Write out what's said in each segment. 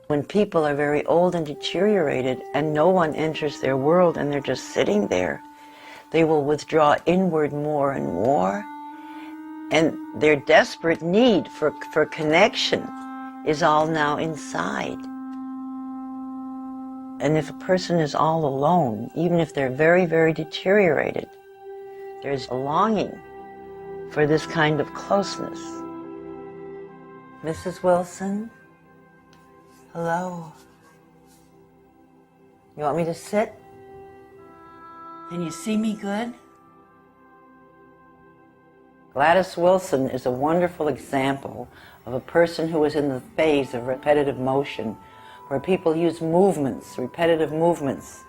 When people are very old and deteriorated and no one enters their world and they're just sitting there, they will withdraw inward more and more. And their desperate need for connection is all now inside. And if a person is all alone, even if they're very, very deteriorated, there's a longing for this kind of closeness. Mrs. Wilson? Hello. You want me to sit? Can you see me good? Gladys Wilson is a wonderful example of a person who is in the phase of repetitive motion, where people use movements, repetitive movements,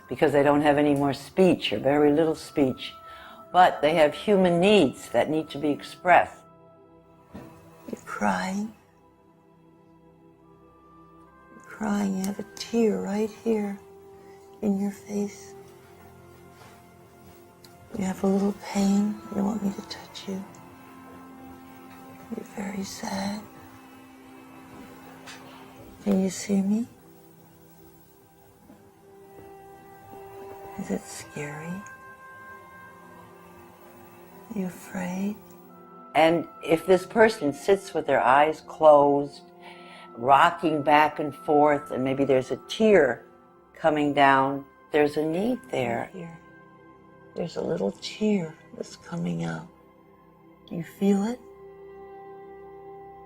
because they don't have any more speech or very little speech, but they have human needs that need to be expressed. You're crying. You're crying. You have a tear right here in your face. You have a little pain. You want me to touch you. You're very sad. Can you see me? Is it scary? Are you afraid? And if this person sits with their eyes closed, rocking back and forth, and maybe there's a tear coming down, there's a need there. Here. There's a little tear that's coming out. Do you feel it?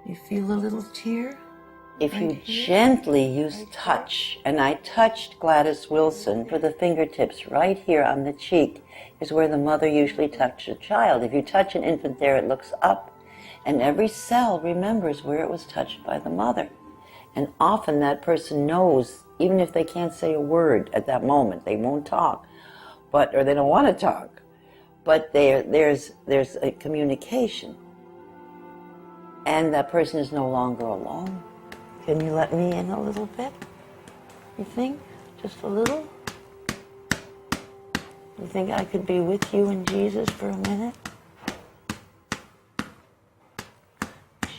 You feel a little tear? If you gently use touch, and I touched Gladys Wilson with the fingertips right here on the cheek, is where the mother usually touches a child. If you touch an infant there, it looks up, and every cell remembers where it was touched by the mother. And often that person knows, even if they can't say a word at that moment, they won't talk, or they don't want to talk, but there's a communication. And that person is no longer alone. Can you let me in a little bit? You think? Just a little? You think I could be with you and Jesus for a minute?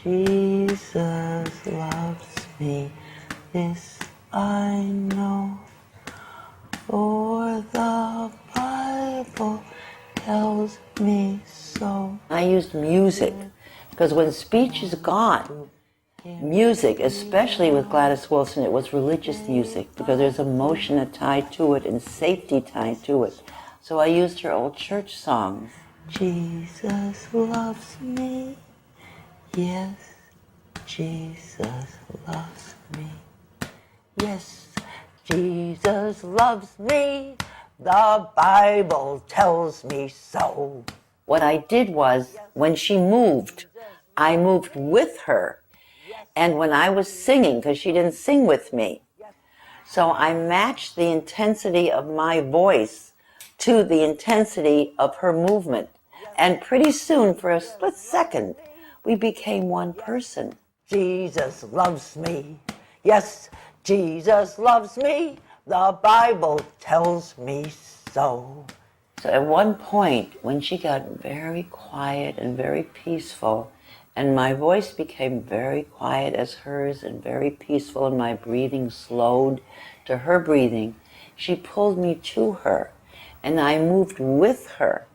Jesus loves me, this I know, for the Bible tells me so. I used music, because when speech is gone, music, especially with Gladys Wilson, it was religious music, because there's emotion tied to it and safety tied to it. So I used her old church songs. Jesus loves me, yes, Jesus loves me. Yes, Jesus loves me, the Bible tells me so. What I did was, when she moved, I moved with her. And when I was singing, because she didn't sing with me, so I matched the intensity of my voice to the intensity of her movement. And pretty soon, for a split second, we became one person. Jesus loves me. Yes, Jesus loves me. The Bible tells me so. So at one point, when she got very quiet and very peaceful, and my voice became very quiet as hers and very peaceful, and my breathing slowed to her breathing, she pulled me to her, and I moved with her.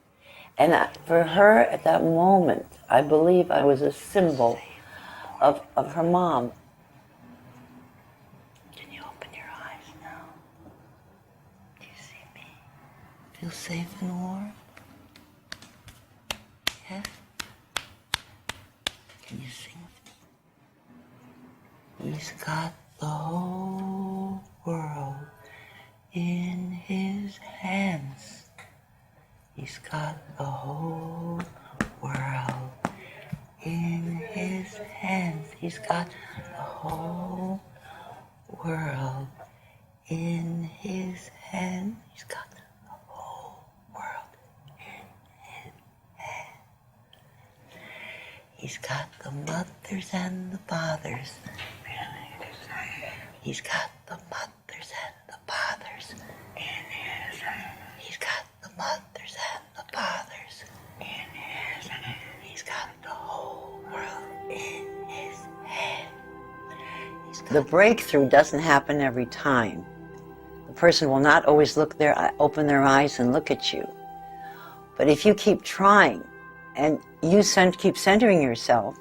And for her, at that moment, I believe I was a symbol of her mom. Can you open your eyes now? Do you see me? Feel safe and warm? Yes? Can you sing with me? He's got the whole world in his hands. He's got the whole world in his hands. He's got the whole world in his hands. He's got the whole world in his hands. He's got the mothers and the fathers. He's got the mothers and the fathers in his hands. He's got the mothers and the fathers in his hands. He's got the whole world in his hands. The breakthrough doesn't happen every time. The person will not always open their eyes and look at you. But if you keep trying, and you keep centering yourself,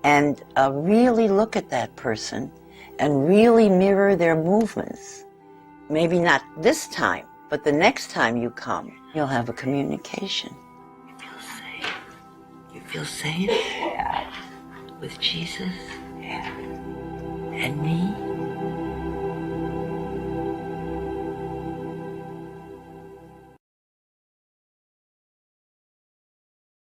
and really look at that person, and really mirror their movements, maybe not this time, but the next time you come, you'll have a communication. You feel safe. You feel safe? Yeah. With Jesus? Yeah. And me?